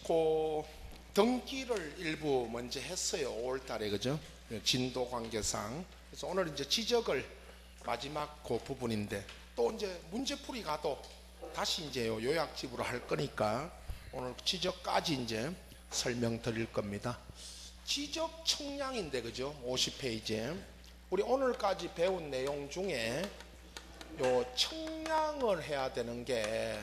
그 등기를 일부 먼저 했어요. 5월 달에, 그죠? 진도 관계상. 그래서 오늘 이제 지적을 마지막 그 부분인데, 또 이제 문제풀이 가도 다시 이제 요약집으로 할 거니까 오늘 지적까지 이제 설명드릴 겁니다. 지적 청량인데, 그죠? 50페이지에 우리 오늘까지 배운 내용 중에 요 청량을 해야 되는 게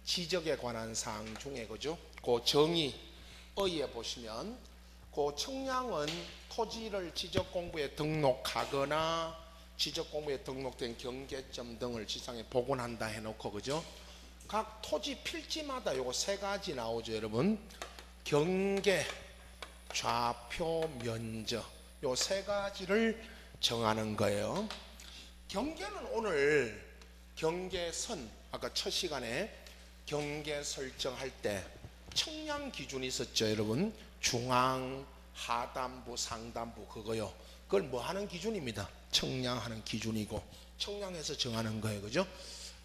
지적에 관한 사항 중에, 그죠? 그 정의어에 보시면 그 청량은 토지를 지적 공부에 등록하거나 지적 공부에 등록된 경계점 등을 지상에 복원한다 해놓고, 그죠? 각 토지 필지마다 요거 세 가지 나오죠, 여러분. 경계, 좌표, 면적, 요 세 가지를 정하는 거예요. 경계는 오늘 경계선, 아까 첫 시간에 경계 설정할 때 청량 기준이 있었죠, 여러분. 중앙, 하단부, 상단부, 그거요. 그걸 뭐 하는 기준입니다. 청량하는 기준이고, 청량해서 정하는 거예요, 그죠?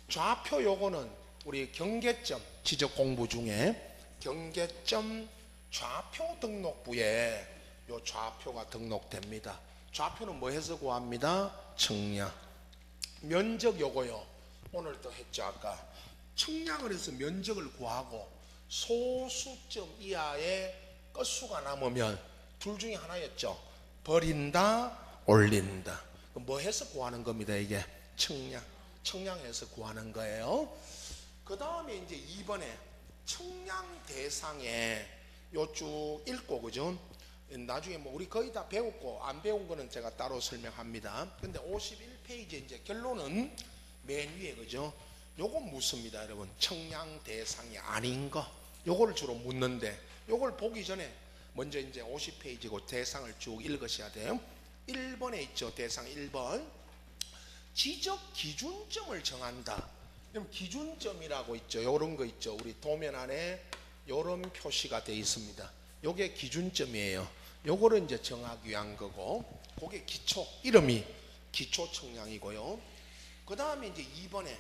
좌표, 요거는 우리 경계점 지적 공부 중에 경계점 좌표 등록부에 요 좌표가 등록됩니다. 좌표는 뭐 해서 구합니다? 청량. 면적 요거요. 오늘도 했죠, 아까. 청량을 해서 면적을 구하고 소수점 이하의 끝수가 남으면 둘 중에 하나였죠. 버린다, 올린다. 뭐 해서 구하는 겁니다, 이게. 청량. 청량해서 구하는 거예요. 그 다음에 이제 2번에 청량 대상에 요 쭉 읽고, 그죠? 나중에 뭐 우리 거의 다 배웠고 안 배운 거는 제가 따로 설명합니다. 근데 51페이지 이제 결론은 맨 위에, 그죠? 요거 묻습니다, 여러분. 청량 대상이 아닌 거, 요거를 주로 묻는데, 요걸 보기 전에 먼저 이제 50페이지고 대상을 쭉 읽으셔야 돼요. 1번에 있죠, 대상 1번. 지적 기준점을 정한다. 그럼 기준점이라고 있죠. 요런 거 있죠. 우리 도면 안에 요런 표시가 되어 있습니다. 요게 기준점이에요. 요거를 이제 정하기 위한 거고, 그게 기초, 이름이 기초 청량이고요. 그 다음에 이제 2번에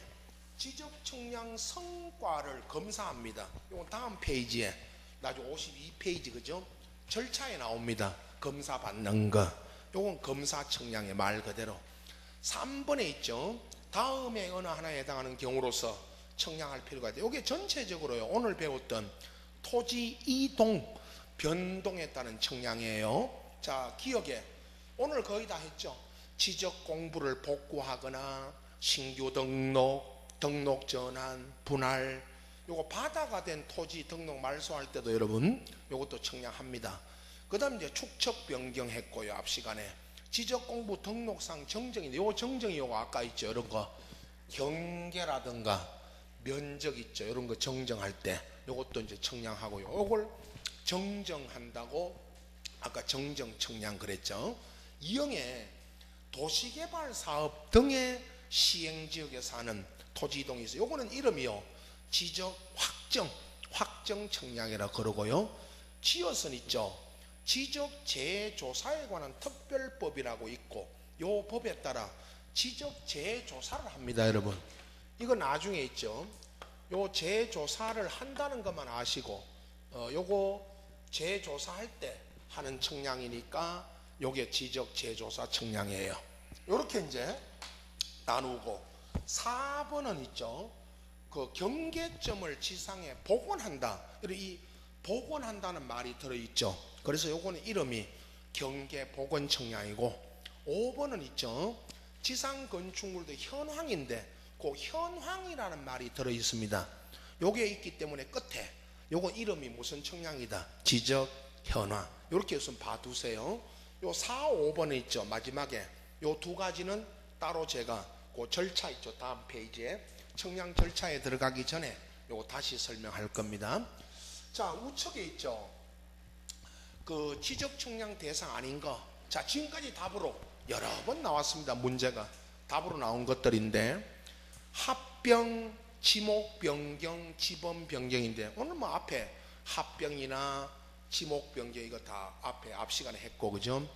지적 청량 성과를 검사합니다. 요거 다음 페이지에, 나중에 52페이지, 그죠? 절차에 나옵니다. 검사 받는 거. 요건 검사 청량의 말 그대로. 3번에 있죠. 다음에 어느 하나에 해당하는 경우로서 청량할 필요가 있다. 요게 전체적으로요, 오늘 배웠던 토지 이동, 변동에 따른 청량이에요. 자, 기억에 오늘 거의 다 했죠. 지적 공부를 복구하거나 신규 등록, 등록 전환, 분할, 요거 바다가 된 토지 등록 말소할 때도 여러분 요것도 청량합니다. 그 다음 이제 축척 변경했고요, 앞 시간에. 지적 공부 등록상 정정인데, 요거 정정이 요거 아까 있죠, 이런 거. 경계라든가 면적 있죠, 이런 거 정정할 때 요것도 이제 청량하고요. 요걸 정정한다고 아까 정정 청량 그랬죠. 2형에 도시개발 사업 등의 시행지역에 사는 토지 이동이 있어요. 요거는 이름이요, 지적 확정 청량이라 그러고요. 지어선 있죠. 지적 재조사에 관한 특별법이라고 있고, 요 법에 따라 지적 재조사를 합니다, 여러분. 이거 나중에 있죠. 요 재조사를 한다는 것만 아시고, 요거 재조사할 때 하는 청량이니까 요게 지적 재조사 청량이에요. 요렇게 이제 나누고, 4번은 있죠. 그 경계점을 지상에 복원한다. 이 복원한다는 말이 들어있죠. 그래서 요거는 이름이 경계 복원 청량이고, 5번은 있죠. 지상 건축물도 현황인데 그 현황이라는 말이 들어있습니다. 요게 있기 때문에 끝에 요거 이름이 무슨 청량이다, 지적 현황. 요렇게 해서 봐두세요. 요 4, 5번에 있죠, 마지막에. 요 두 가지는 따로 제가 그 절차 있죠, 다음 페이지에. 청량 절차에 들어가기 전에 요거 다시 설명할 겁니다. 자, 우측에 있죠, 그 지적 청량 대상 아닌 거. 자, 지금까지 답으로 여러 번 나왔습니다. 문제가 답으로 나온 것들인데, 합병, 지목 변경, 지번 변경인데, 오늘 뭐 앞에 합병이나 지목 변경 이거 다 앞에 앞 시간에 했고, 그죠?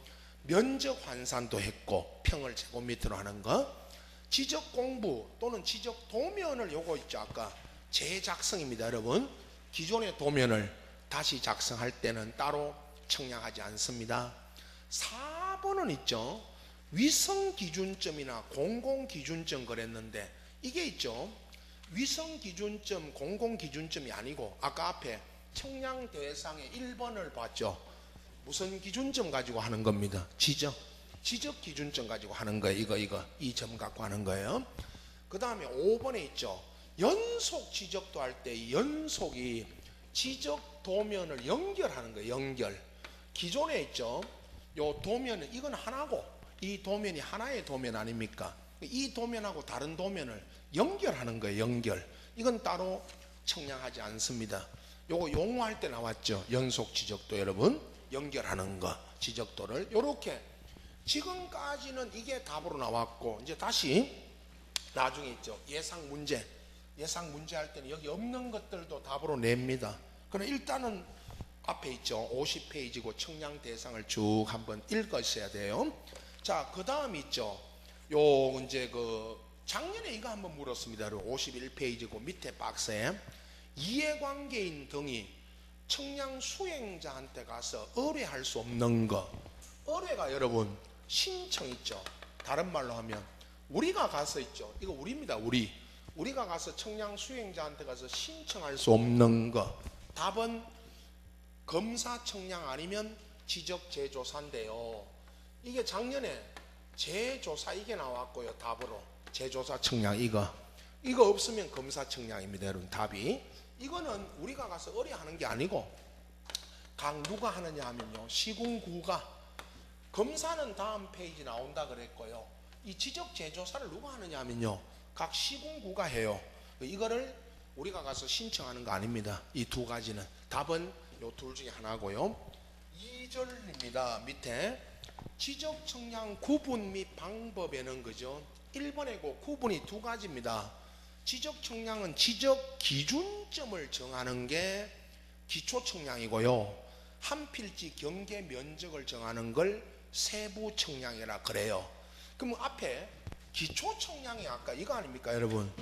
면적 환산도 했고, 평을 제곱미터로 하는 거. 지적 공부 또는 지적 도면을, 요거 있죠, 아까 재작성입니다, 여러분. 기존의 도면을 다시 작성할 때는 따로 청량하지 않습니다. 4번은 있죠. 위성기준점이나 공공기준점 그랬는데 이게 있죠. 위성기준점, 공공기준점이 아니고 아까 앞에 청량 대상의 1번을 봤죠. 무슨 기준점 가지고 하는 겁니다. 지적 기준점 가지고 하는 거예요. 이 점 갖고 하는 거예요. 그 다음에 5번에 있죠. 연속 지적도 할 때 연속이 지적 도면을 연결하는 거예요. 연결. 기존에 있죠. 요 도면은 이건 하나고 이 도면이 하나의 도면 아닙니까? 이 도면하고 다른 도면을 연결하는 거예요. 연결. 이건 따로 청량하지 않습니다. 요거 용어할 때 나왔죠. 연속 지적도 여러분 연결하는 거 지적도를 요렇게 지금까지는 이게 답으로 나왔고 이제 다시 나중에 있죠. 예상 문제 할 때는 여기 없는 것들도 답으로 냅니다. 그럼 일단은 앞에 있죠. 50페이지고 청량 대상을 쭉 한번 읽으셔야 돼요. 자, 그 다음 있죠. 요 이제 그 작년에 이거 한번 물었습니다. 51페이지고 밑에 박스에 이해관계인 등이 청량 수행자한테 가서 의뢰할 수 없는 거. 의뢰가 여러분 신청 있죠. 다른 말로 하면 우리가 가서 있죠. 이거 우리입니다. 우리가 가서 청량 수행자한테 가서 신청할 수 없는 거. 답은 검사 청량 아니면 지적 재조사인데요. 이게 작년에 재조사 이게 나왔고요. 답으로 재조사 청량 이거 없으면 검사 청량입니다. 여러분 답이 이거는 우리가 가서 의뢰하는 게 아니고 각 누가 하느냐 하면요. 시군구가 검사는 다음 페이지 나온다 그랬고요. 이 지적 재조사를 누가 하느냐 하면요. 각 시군구가 해요. 이거를 우리가 가서 신청하는 거 아닙니다. 이 두 가지는 답은 요 둘 중에 하나고요. 2절입니다. 밑에 지적 청량 구분 및 방법에는 그죠? 1번이고 구분이 두 가지입니다. 지적 청량은 지적 기준점을 정하는 게 기초 청량이고요. 한 필지 경계 면적을 정하는 걸 세부 청량이라 그래요. 그럼 앞에 기초 청량이 아까 이거 아닙니까, 여러분?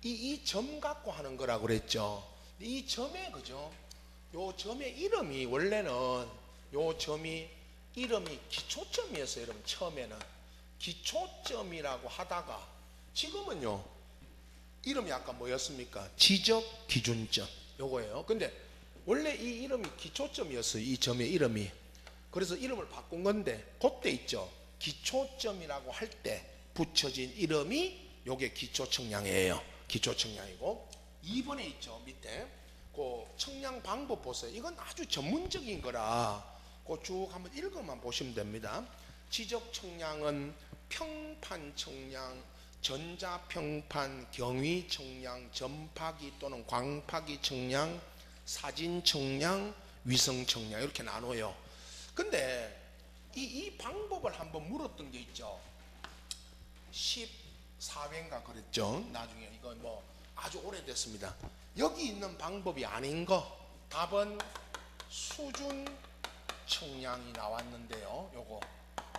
이 점 갖고 하는 거라 그랬죠. 이 점에 그죠? 요 점의 이름이 원래는 요 점이 이름이 기초점이었어요. 여러분 처음에는 기초점이라고 하다가 지금은요 이름이 아까 뭐였습니까? 지적 기준점 요거예요. 근데 원래 이 이름이 기초점이었어요. 이 점의 이름이. 그래서 이름을 바꾼 건데 그때 있죠. 기초점이라고 할 때 붙여진 이름이 요게 기초청량이에요. 기초청량이고 2번에 있죠. 밑에 그 청량 방법 보세요. 이건 아주 전문적인 거라 그 쭉 한번 읽어만 보시면 됩니다. 지적 청량은 평판 청량, 전자평판, 경위 청량, 전파기 또는 광파기 청량, 사진 청량, 위성 청량 이렇게 나눠요. 근데 이 방법을 한번 물었던 게 있죠. 14회인가 그랬죠. 나중에 이거 뭐 아주 오래됐습니다. 여기 있는 방법이 아닌 거 답은 수준 청량이 나왔는데요. 요거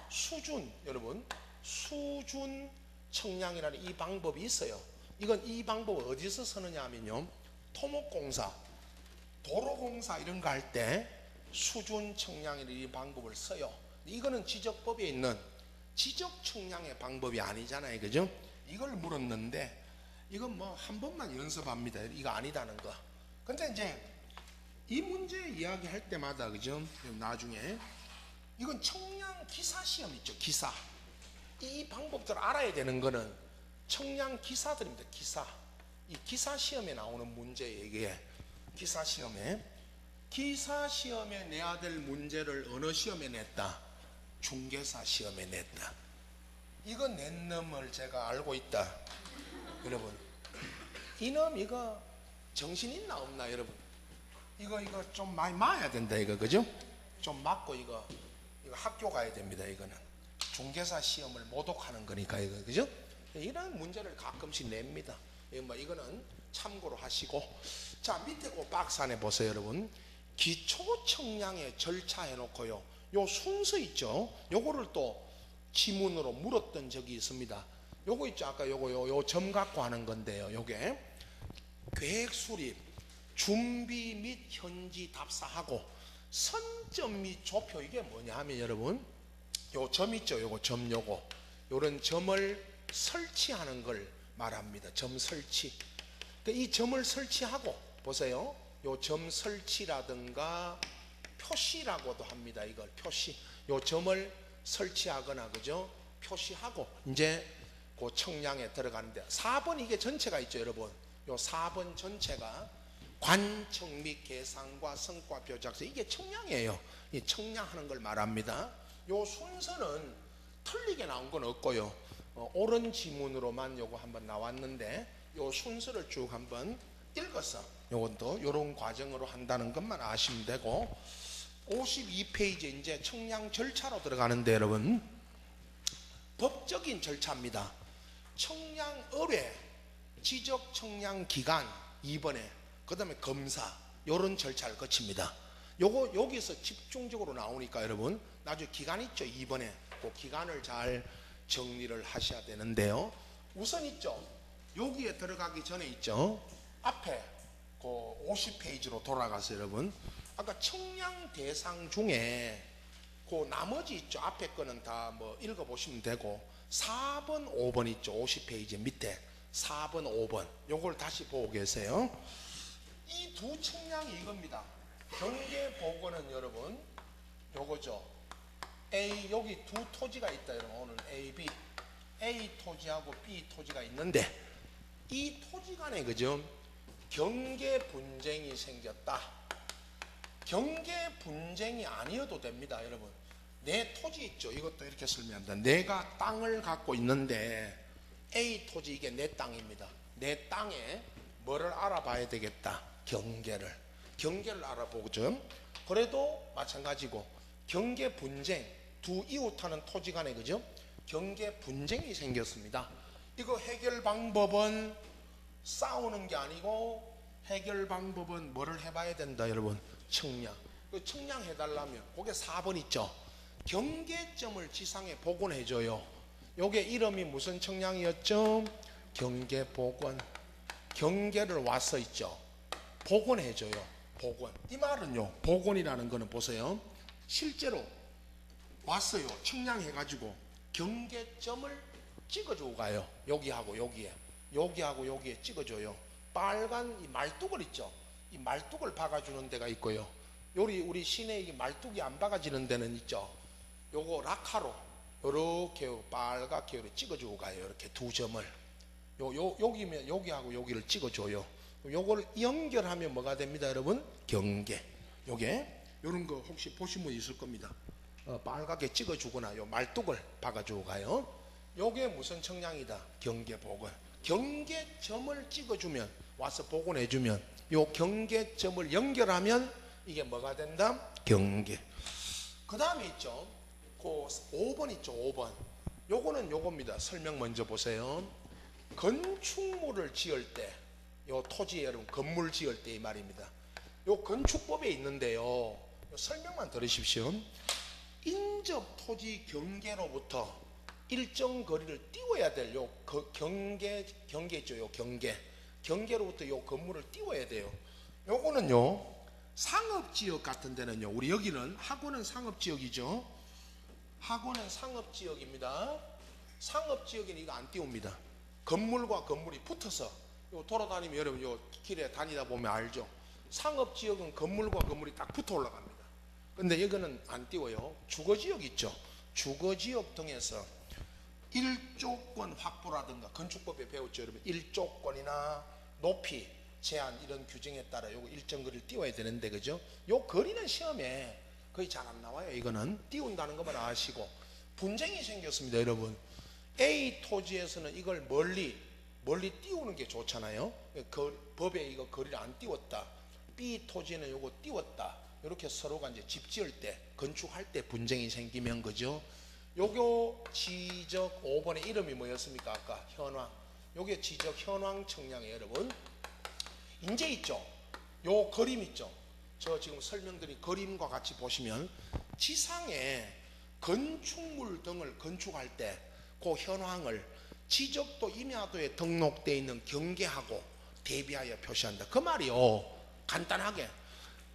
수준 여러분 수준 청량이라는 이 방법이 있어요. 이건 이 방법을 어디서 쓰느냐 하면요. 토목공사, 도로공사 이런 거 할 때 수준 청량이라는 이 방법을 써요. 이거는 지적법에 있는 지적 청량의 방법이 아니잖아요. 그죠? 이걸 물었는데 이건 뭐 한 번만 연습합니다. 이거 아니다는 거. 근데 이제 이 문제 이야기할 때마다 그죠? 나중에 이건 청량 기사 시험 있죠. 기사. 이 방법들 알아야 되는 거는 청량 기사들입니다. 기사. 이 기사 시험에 나오는 문제예요. 이게 기사 시험에 내야 될 문제를 어느 시험에 냈다? 중개사 시험에 냈다. 이거 낸 놈을 제가 알고 있다. 여러분 이놈 이거 정신 있나 없나 여러분? 이거 좀 많이 맞아야 된다 이거 그죠? 좀 맞고 이거 학교 가야 됩니다. 이거는 중개사 시험을 모독하는 거니까 이거 그죠? 이런 문제를 가끔씩 냅니다. 이거는 참고로 하시고 자 밑에 그 박스 안에 보세요 여러분. 기초 청량의 절차 해놓고요. 요 순서 있죠? 요거를 또 지문으로 물었던 적이 있습니다. 요거 있죠? 아까 요 점 갖고 하는 건데요. 요게 계획 수립, 준비 및 현지 답사하고 선점 및 조표. 이게 뭐냐 하면 여러분, 요 점 있죠, 요거 점, 요거 요런 점을 설치하는 걸 말합니다. 점 설치. 이 점을 설치하고 보세요. 요 점 설치라든가 표시라고도 합니다. 이걸 표시. 요 점을 설치하거나 그죠? 표시하고 이제 그 청량에 들어가는데 4번 이게 전체가 있죠, 여러분. 요 4번 전체가 관청 및 계산과 성과표 작성. 이게 청량이에요. 이 청량하는 걸 말합니다. 요 순서는 틀리게 나온 건 없고요. 옳은 지문으로만 요거 한번 나왔는데 요 순서를 쭉 한번 읽어서 요것도 요런 과정으로 한다는 것만 아시면 되고, 52페이지 이제 청량 절차로 들어가는데 여러분, 법적인 절차입니다. 청량 의뢰, 지적 청량 기간 2번에, 그 다음에 검사, 요런 절차를 거칩니다. 요거 여기서 집중적으로 나오니까 여러분 나중에 기간 있죠, 2번에. 그 기간을 잘 정리를 하셔야 되는데요. 우선 있죠, 여기에 들어가기 전에 있죠, 앞에 그 50페이지로 돌아가서 여러분, 아까 청량 대상 중에 그 나머지 있죠, 앞에 거는 다 뭐 읽어보시면 되고 4번 5번 있죠, 50페이지 밑에 4번 5번 요걸 다시 보고 계세요. 이 두 청량이 이겁니다. 경계 보고는 여러분 요거죠. A, 여기 두 토지가 있다 여러분. 오늘 A, B, A 토지하고 B 토지가 있는데 이 토지 간에 그죠, 경계 분쟁이 생겼다. 경계 분쟁이 아니어도 됩니다 여러분. 내 토지 있죠, 이것도 이렇게 설명합니다. 내가 땅을 갖고 있는데 A 토지, 이게 내 땅입니다. 내 땅에 뭐를 알아봐야 되겠다, 경계를 알아보죠. 그래도 마찬가지고 경계 분쟁, 두 이웃하는 토지 간에 그죠, 경계 분쟁이 생겼습니다. 이거 해결 방법은 싸우는 게 아니고 해결 방법은 뭐를 해봐야 된다 여러분, 청량. 그 청량 해달라면 그게 4번 있죠, 경계점을 지상에 복원해줘요. 요게 이름이 무슨 청량이었죠? 경계복원. 경계를 와서 있죠, 복원해줘요. 복원. 이 말은요, 복원이라는 거는 보세요, 실제로 왔어요. 청량해가지고 경계점을 찍어주고 가요. 여기하고 여기에, 여기하고 여기에 찍어줘요. 빨간 이 말뚝을 있죠, 이 말뚝을 박아주는 데가 있고요. 우리 시내에 이 말뚝이 안 박아지는 데는 있죠, 요거 락카로 요렇게 빨갛게 이렇게 찍어주고 가요. 이렇게 두 점을 여기면 여기하고 여기를 찍어줘요. 요걸 연결하면 뭐가 됩니다 여러분? 경계. 요게 요런 거 혹시 보신 분 있을 겁니다. 빨갛게 찍어주거나 요 말뚝을 박아주고 가요. 요게 무슨 청량이다? 경계 복원. 경계점을 찍어주면, 와서 복원해주면, 요 경계점을 연결하면 이게 뭐가 된다? 경계. 그 다음에 있죠, 그 5번 있죠, 5번. 요거는 요겁니다. 설명 먼저 보세요. 건축물을 지을 때, 요 토지에 여러분 건물 지을 때 이 말입니다. 요 건축법에 있는데요, 요 설명만 들으십시오. 인접 토지 경계로부터 일정 거리를 띄워야 될 요 경계 있죠, 요 경계로부터 요 건물을 띄워야 돼요. 요거는요 상업지역 같은 데는요, 우리 여기는 학원은 상업지역이죠. 학원은 상업지역입니다. 상업지역에는 이거 안 띄웁니다. 건물과 건물이 붙어서 요 돌아다니면 여러분 요 길에 다니다 보면 알죠. 상업지역은 건물과 건물이 딱 붙어 올라갑니다. 근데 여기는 안 띄워요. 주거지역 있죠, 주거지역 등에서 일조권 확보라든가, 건축법에 배웠죠 여러분, 일조권이나 높이 제한 이런 규정에 따라 요거 일정 거리를 띄워야 되는데 그죠, 요 거리는 시험에 거의 잘 안 나와요. 이거는 띄운다는 것만 아시고. 분쟁이 생겼습니다 여러분. A 토지에서는 이걸 멀리 띄우는 게 좋잖아요. 그 법에 이거 거리를 안 띄웠다. B 토지는 요거 띄웠다. 이렇게 서로가 이제 집 지을 때, 건축할 때 분쟁이 생기면 그죠, 요거 지적 5번의 이름이 뭐였습니까? 아까 현황. 요게 지적 현황 청량이에요 여러분. 이제 있죠, 요 그림 있죠, 저 지금 설명드린 그림과 같이 보시면 지상에 건축물 등을 건축할 때 그 현황을 지적도 임야도에 등록되어 있는 경계하고 대비하여 표시한다. 그 말이요, 간단하게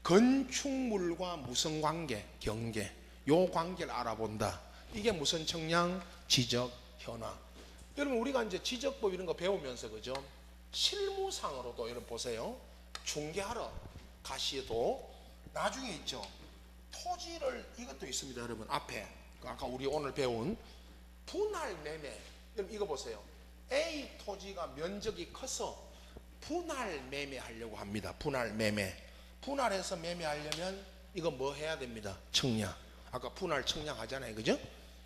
건축물과 무슨 관계, 경계, 요 관계를 알아본다. 이게 무슨 청량? 지적 현황. 여러분 우리가 이제 지적법 이런 거 배우면서 그죠? 실무상으로도 여러분 보세요. 중개하러 가시도 나중에 있죠. 토지를 이것도 있습니다. 여러분 앞에 아까 우리 오늘 배운 분할 매매. 여러분 이거 보세요. A 토지가 면적이 커서 분할 매매하려고 합니다. 분할 매매. 분할해서 매매하려면 이거 뭐 해야 됩니다. 청량. 아까 분할 청량 하잖아요. 그죠?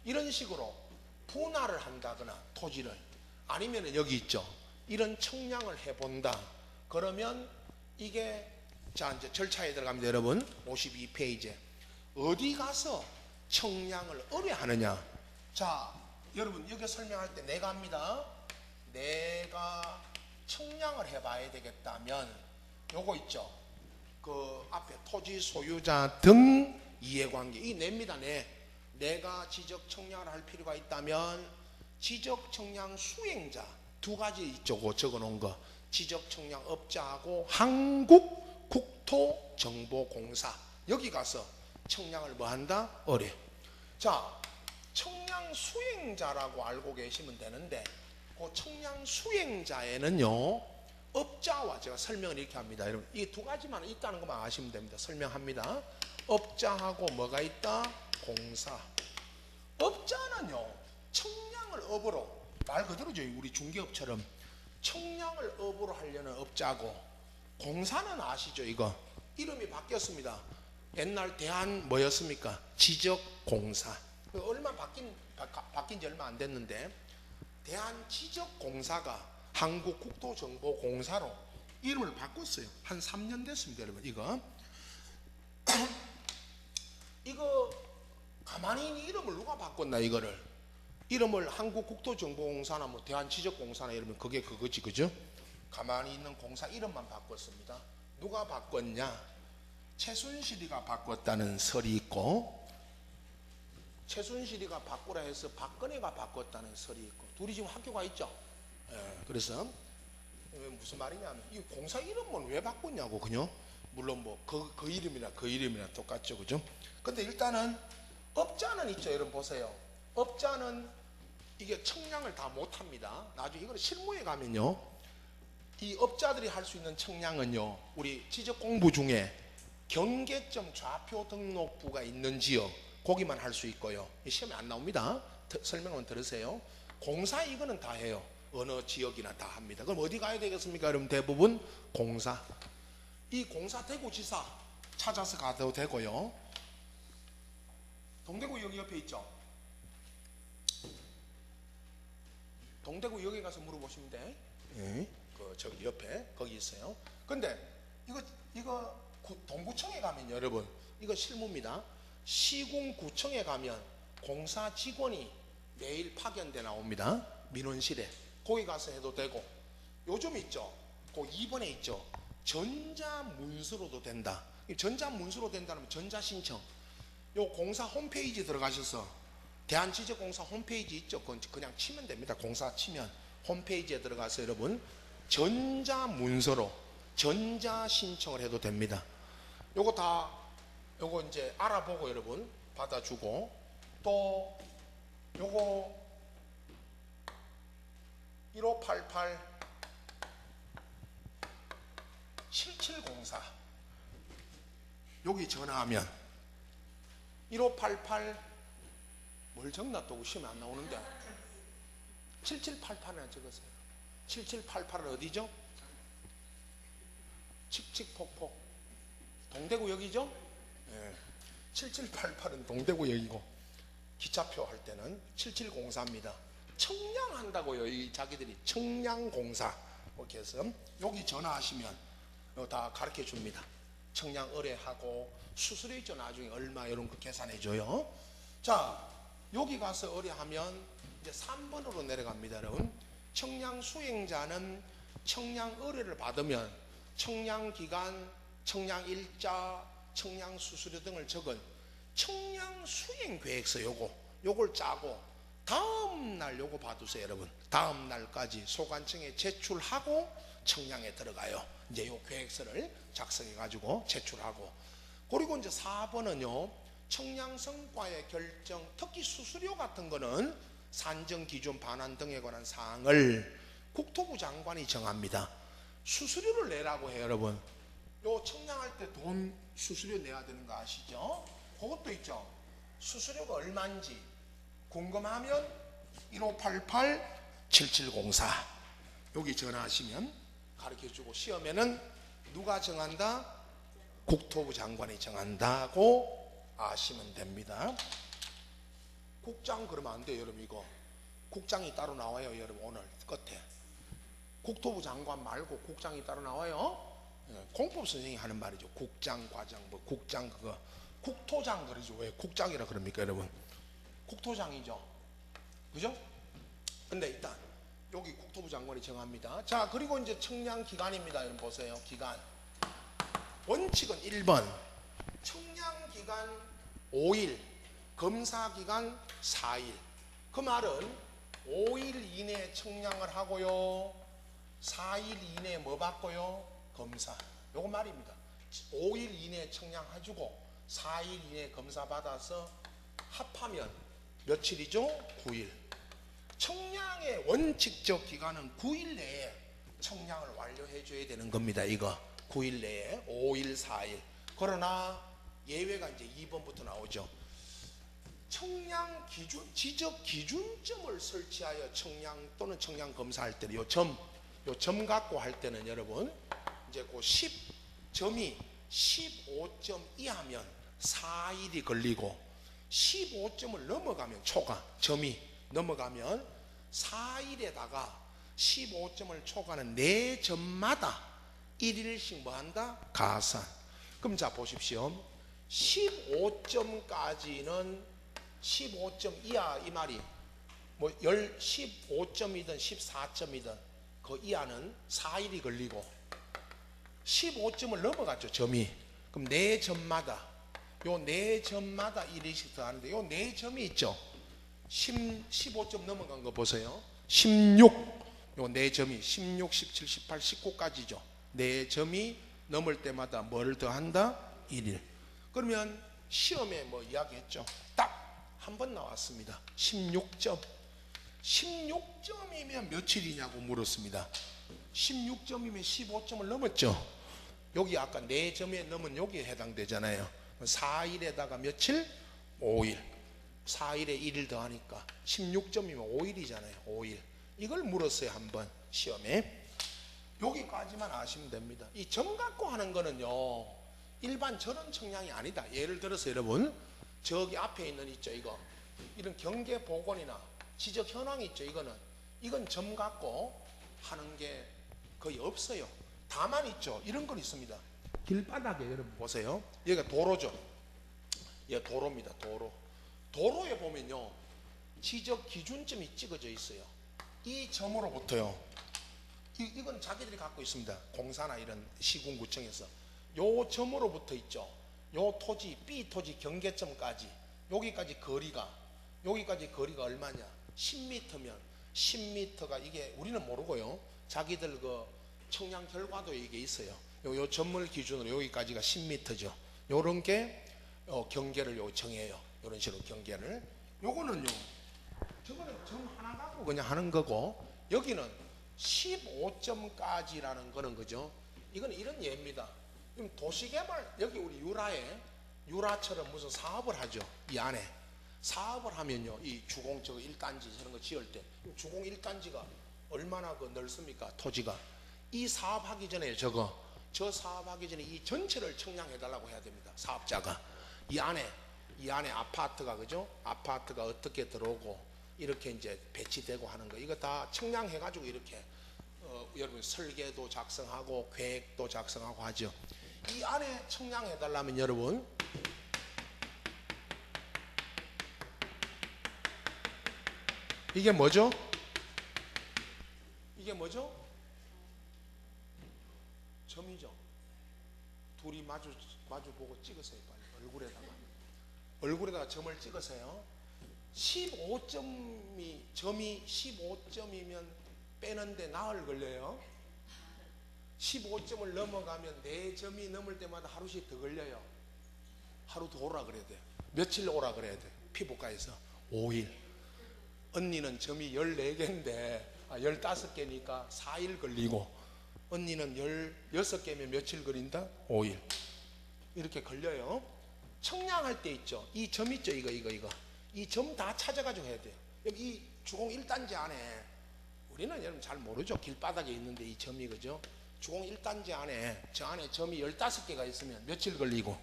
이런 식으로 분할을 한다거나 토지를 아니면 여기 있죠. 이런 청량을 해본다. 그러면 이게 자 이제 절차에 들어갑니다. 여러분 52페이지에 어디 가서 청량을 의뢰하느냐. 자 여러분 여기 설명할 때 내가 합니다. 내가 청량을 해봐야 되겠다면 요거 있죠. 그 앞에 토지 소유자 등 이해관계 이 냅니다. 내가 지적 청량을 할 필요가 있다면 지적 청량 수행자 두 가지 있죠. 적어 놓은 거 지적 청량 업자하고 한국국토정보공사 여기 가서 청량을 뭐 한다? 의뢰. 자 청량 수행자라고 알고 계시면 되는데 그 청량 수행자에는요 업자와 제가 설명을 이렇게 합니다. 여러분 이 두 가지만 있다는 것만 아시면 됩니다. 설명합니다. 업자하고 뭐가 있다? 공사. 업자는요 청량을 업으로 말 그대로죠. 우리 중개업처럼 청량을 업으로 하려는 업자고 공사는 아시죠? 이거 이름이 바뀌었습니다. 옛날 대한 뭐였습니까? 지적공사. 얼마 바뀐 지 얼마 안 됐는데 대한지적공사가 한국국토정보공사로 이름을 바꿨어요. 한 3년 됐습니다. 여러분 이거 가만히 있는 이름을 누가 바꿨나. 이름을 한국국토정보공사나 뭐 대한지적공사나 이러면 그게 그거지. 그죠? 가만히 있는 공사 이름만 바꿨습니다. 누가 바꿨냐? 최순실이가 바꿨다는 설이 있고 최순실이가 바꾸라 해서 박근혜가 바꿨다는 설이 있고 둘이 지금 학교가 있죠. 그래서 무슨 말이냐면 이 공사 이름은 왜 바꿨냐고. 그죠? 물론 뭐 그 이름이나 똑같죠. 그죠? 근데 일단은 업자는 있죠. 여러분 보세요. 업자는 이게 청량을 다 못합니다. 나중에 이거는 실무에 가면요 이 업자들이 할 수 있는 청량은요 우리 지적공부 중에 경계점 좌표 등록부가 있는 지역 거기만 할 수 있고요. 시험에 안 나옵니다. 설명은 들으세요. 공사 이거는 다 해요. 어느 지역이나 다 합니다. 그럼 어디 가야 되겠습니까? 여러분 대부분 공사. 이 공사 대구지사 찾아서 가도 되고요. 동대구 여기 옆에 있죠. 동대구 여기 가서 물어보시면 돼. 그 저기 옆에 거기 있어요. 근데 이거 동구청에 가면 여러분 이거 실무입니다. 시군구청에 가면 공사 직원이 매일 파견돼 나옵니다. 민원실에 거기 가서 해도 되고 요즘 있죠. 그 2번에 있죠. 전자문서로도 된다. 전자문서로 된다면 전자신청 요 공사 홈페이지 들어가셔서 대한지적공사 홈페이지 있죠. 그냥 치면 됩니다. 공사 치면 홈페이지에 들어가서 여러분 전자문서로 전자신청을 해도 됩니다. 요거 이제 알아보고 여러분 받아주고 또 요거 1588 7704 여기 전화하면 1588 뭘 적어놨다고 시험에 안 나오는데 7788을 적으세요. 7788은 어디죠? 칙칙폭폭 동대구 여기죠? 7788은 동대구 여기고 기차표 할 때는 7704입니다. 청량한다고요. 이 자기들이 청량공사 이렇게 해서 여기 전화하시면 다 가르쳐 줍니다. 청량 의뢰하고 수수료있죠. 나중에 얼마 이런 거 계산해 줘요. 자 여기 가서 의뢰하면 이제 3번으로 내려갑니다. 여러분 청량 수행자는 청량 의뢰를 받으면 청량 기간, 청량 일자, 청량 수수료 등을 적은 청량 수행 계획서 요걸 짜고 다음 날 요거 봐두세요. 여러분 다음 날까지 소관청에 제출하고 청량에 들어가요. 이제 요 계획서를 작성해 가지고 제출하고, 그리고 이제 4번은요 청량성과의 결정, 특히 수수료 같은 거는 산정 기준 반환 등에 관한 사항을 국토부 장관이 정합니다. 수수료를 내라고 해요. 여러분, 요 청량할 때 돈 수수료 내야 되는 거 아시죠? 그것도 있죠. 수수료가 얼마인지 궁금하면 1588-7704 여기 전화하시면 가르쳐주고, 시험에는 누가 정한다? 국토부 장관이 정한다고 아시면 됩니다. 국장 그러면 안 돼요. 여러분, 이거 국장이 따로 나와요. 여러분, 오늘 끝에 국토부 장관 말고 국장이 따로 나와요. 공법 선생님이 하는 말이죠. 국장, 과장, 뭐 국장, 그거 국토장 그러죠. 왜 국장이라 그럽니까? 여러분, 국토장이죠, 그죠? 근데 일단 여기 국토부 장관이 정합니다. 자, 그리고 이제 청량 기간입니다. 여러분 보세요. 기간 원칙은 1번 청량 기간 5일, 검사 기간 4일. 그 말은 5일 이내에 청량을 하고요, 4일 이내에 뭐 받고요? 검사. 요거 말입니다. 5일 이내에 청량해주고 4일 이내에 검사 받아서 합하면 며칠이죠? 9일. 청량의 원칙적 기간은 9일 내에 청량을 완료해 줘야 되는 겁니다. 이거 9일 내에 5일, 4일. 그러나 예외가 이제 2번부터 나오죠. 청량 기준, 지적 기준점을 설치하여 청량 또는 청량 검사할 때는 요 점 갖고 할 때는 여러분 이제 그 10점이 15점 이하면 4일이 걸리고, 15점을 넘어가면 초과 점이 넘어가면 4일에다가 15점을 초과하는 4점마다 1일씩 뭐 한다? 가산. 그럼 자 보십시오. 15점까지는 15점 이하, 이 말이 뭐 15점이든 14점이든 그 이하는 4일이 걸리고, 15점을 넘어갔죠, 점이. 그럼 4점마다 요 4점마다 1일씩 더 하는데, 요 4점이 있죠. 15점 넘어간 거 보세요. 16, 요 4점이 16, 17, 18, 19까지죠. 4점이 넘을 때마다 뭘 더 한다? 1일. 그러면 시험에 뭐 이야기했죠. 딱 한 번 나왔습니다. 16점. 16점이면 며칠이냐고 물었습니다. 16점이면 15점을 넘었죠. 여기 아까 4점에 넘은 여기에 해당되잖아요. 4일에다가 며칠? 5일. 4일에 1일 더 하니까 16점이면 5일이잖아요. 5일. 이걸 물었어요, 한번 시험에. 여기까지만 아시면 됩니다. 이 점 갖고 하는 거는요, 일반 저런 청량이 아니다. 예를 들어서 여러분, 저기 앞에 있는 있죠, 이거 이런 경계 복원이나 지적 현황이 있죠. 이건 점 갖고 하는 게 거의 없어요. 다만 있죠, 이런 건 있습니다. 길바닥에 여러분 보세요. 여기가 도로죠. 여기 도로입니다. 도로에 보면요, 지적 기준점이 찍어져 있어요. 이 점으로부터요, 이건 자기들이 갖고 있습니다. 공사나 이런 시군구청에서 요 점으로부터 있죠. 요 토지, B 토지 경계점까지 여기까지 거리가 얼마냐? 10m면 10m가, 이게 우리는 모르고요, 자기들 그 청량 결과도 이게 있어요. 요 점을 기준으로 여기까지가 10m죠. 요런 게 경계를 요 정해요. 요런 식으로 경계를. 요거는요, 저거는 점 하나 갖고 그냥 하는 거고, 여기는 15점까지라는 거는 그죠? 이건 이런 예입니다. 그럼 도시개발, 여기 우리 유라처럼 무슨 사업을 하죠. 이 안에 사업을 하면요, 이 주공 저거 1단지 저런 거 지을 때 주공 1단지가 얼마나 그 넓습니까? 토지가. 이 사업하기 전에 저 사업하기 전에 이 전체를 청량해 달라고 해야 됩니다. 사업자가 이 안에 아파트가, 그죠? 아파트가 어떻게 들어오고 이렇게 이제 배치되고 하는 거, 이거 다 청량해 가지고 이렇게 여러분 설계도 작성하고 계획도 작성하고 하죠. 이 안에 청량해 달라면 여러분 이게 뭐죠? 점이죠. 둘이 마주 보고 찍으세요. 빨리 얼굴에다가 점을 찍으세요. 점이 15점이면 빼는데 나흘 걸려요. 15점을 넘어가면 4점이 넘을 때마다 하루씩 더 걸려요. 하루 더 오라 그래야 돼. 며칠 오라 그래야 돼. 피부과에서 5일. 언니는 점이 14개인데 15개니까 4일 걸리고, 언니는 16개면 며칠 걸린다? 5일. 이렇게 걸려요. 청량할 때 있죠. 이 점 있죠. 이거 이 점 다 찾아가지고 해야 돼요. 이 주공 1단지 안에, 우리는 여러분 잘 모르죠. 길바닥에 있는데 이 점이, 그죠? 주공 1단지 안에, 저 안에 점이 15개가 있으면 며칠 걸리고?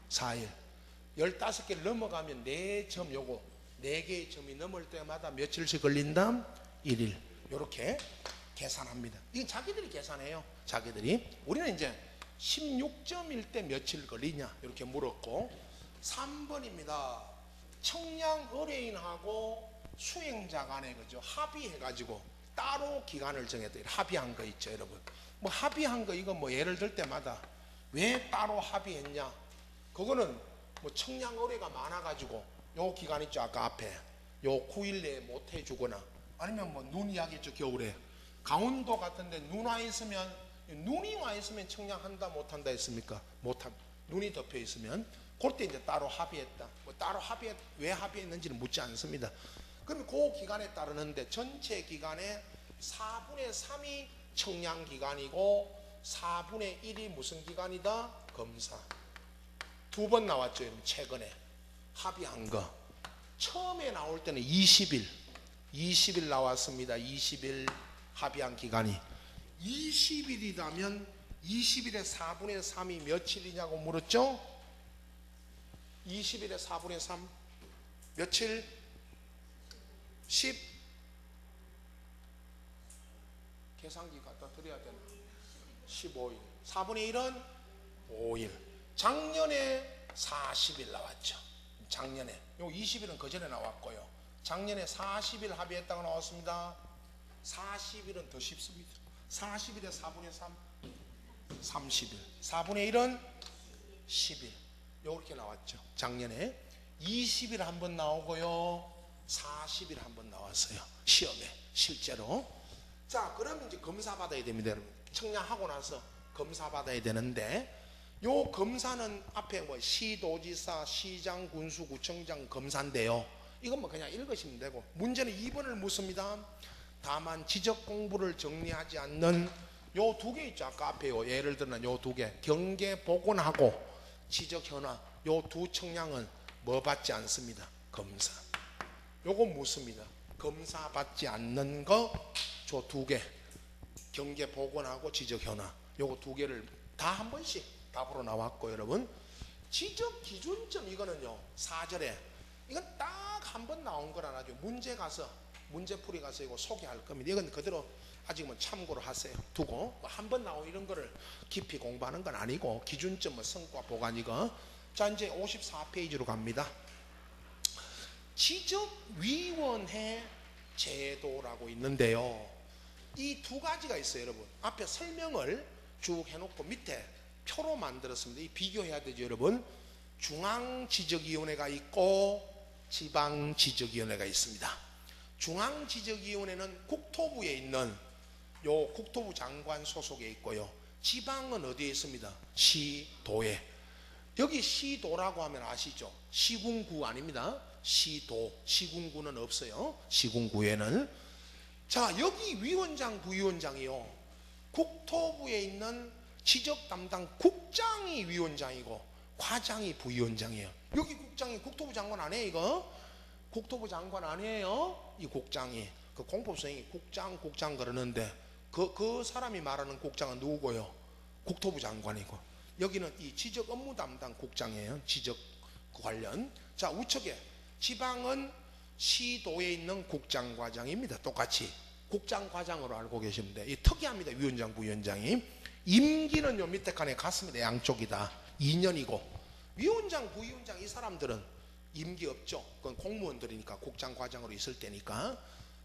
4일. 15개를 넘어가면 4점, 요거 4개의 점이 넘을 때마다 며칠씩 걸린다? 1일. 요렇게 계산합니다. 이건 자기들이 계산해요. 자기들이. 우리는 이제 16점일 때 며칠 걸리냐 이렇게 물었고, 3번입니다. 청량 의뢰인하고 수행자 간에, 그죠? 합의해가지고 따로 기간을 정했다. 합의한 거 있죠, 여러분. 뭐 합의한 거, 이거 뭐 예를 들 때마다 왜 따로 합의했냐? 그거는 뭐 청량 의뢰가 많아가지고 요 기간 있죠, 아까 앞에 요 9일 내에 못 해주거나, 아니면 뭐 눈 이야기했죠, 겨울에 강원도 같은데 눈 와 있으면, 눈이 와 있으면 청량한다 못한다 했습니까? 못한. 눈이 덮여 있으면 그때 이제 따로 합의했다. 뭐 따로 왜 합의했는지는 묻지 않습니다. 그러면 그 기간에 따르는데, 전체 기간의 4분의 3이 청량 기간이고 4분의 1이 무슨 기간이다? 검사. 2번 나왔죠, 여러분. 최근에 합의한 거. 처음에 나올 때는 20일 나왔습니다. 20일 합의한 기간이. 20일이라면 20일에 4분의 3이 며칠이냐고 물었죠? 20일에 4분의 3 며칠? 10. 계산기 갖다 드려야 되나? 15일. 4분의 1은 5일. 작년에 40일 나왔죠. 작년에. 요 20일은 그 전에 나왔고요. 작년에 40일 합의했다고 나왔습니다. 40일은 더 쉽습니다. 40일에 4분의 3 30일. 4분의 1은 10일. 요렇게 나왔죠. 작년에 20일 한번 나오고요, 40일 한번 나왔어요. 시험에 실제로. 자, 그럼 이제 검사 받아야 됩니다, 여러분. 청량하고 나서 검사 받아야 되는데, 요 검사는 앞에 뭐 시도지사, 시장, 군수, 구청장 검사인데요. 이건 뭐 그냥 읽으시면 되고, 문제는 2번을 묻습니다. 다만 지적 공부를 정리하지 않는 요 2개 있죠. 아까 앞에 요 예를 들면 요 2개, 경계 복원하고 지적 현황, 요 2 청량은 뭐 받지 않습니다. 검사. 요거 묻습니다. 검사 받지 않는 거 저 2개, 경계 복원하고 지적 현황, 요거 2개를 다 한 번씩 답으로 나왔고, 여러분 지적 기준점, 이거는요 4절에 이건 딱 한 번 나온 거라 나죠. 문제 가서, 문제풀이 가서 이거 소개할 겁니다. 이건 그대로 아직은 참고로 하세요. 두고 한 번 나온 이런 거를 깊이 공부하는 건 아니고, 기준점 뭐 성과 보관 이거. 자, 이제 54페이지로 갑니다. 지적위원회 제도라고 있는데요, 이 2가지가 있어요, 여러분. 앞에 설명을 쭉 해놓고 밑에 표로 만들었습니다. 이 비교해야 되죠, 여러분. 중앙지적위원회가 있고 지방지적위원회가 있습니다. 중앙지적위원회는 국토부에 있는 요 국토부 장관 소속에 있고요, 지방은 어디에 있습니다? 시도에. 여기 시도라고 하면 아시죠? 시군구 아닙니다. 시도, 시군구는 없어요. 시군구에는. 자, 여기 위원장, 부위원장이요, 국토부에 있는 지적 담당 국장이 위원장이고 과장이 부위원장이에요. 여기 국장이 국토부 장관 아니에요, 이거? 국토부 장관 아니에요? 이 국장이. 그 공법선생이 국장 그러는데, 그 사람이 말하는 국장은 누구고요? 국토부 장관이고, 여기는 이 지적 업무 담당 국장이에요. 지적 관련. 자, 우측에 지방은 시도에 있는 국장과장입니다. 똑같이 국장과장으로 알고 계시면 돼요. 이 특이합니다. 위원장, 부위원장이. 임기는 요 밑에 칸에 같습니다. 양쪽이다. 2년이고, 위원장, 부위원장 이 사람들은 임기 없죠. 그건 공무원들이니까, 국장과장으로 있을 때니까.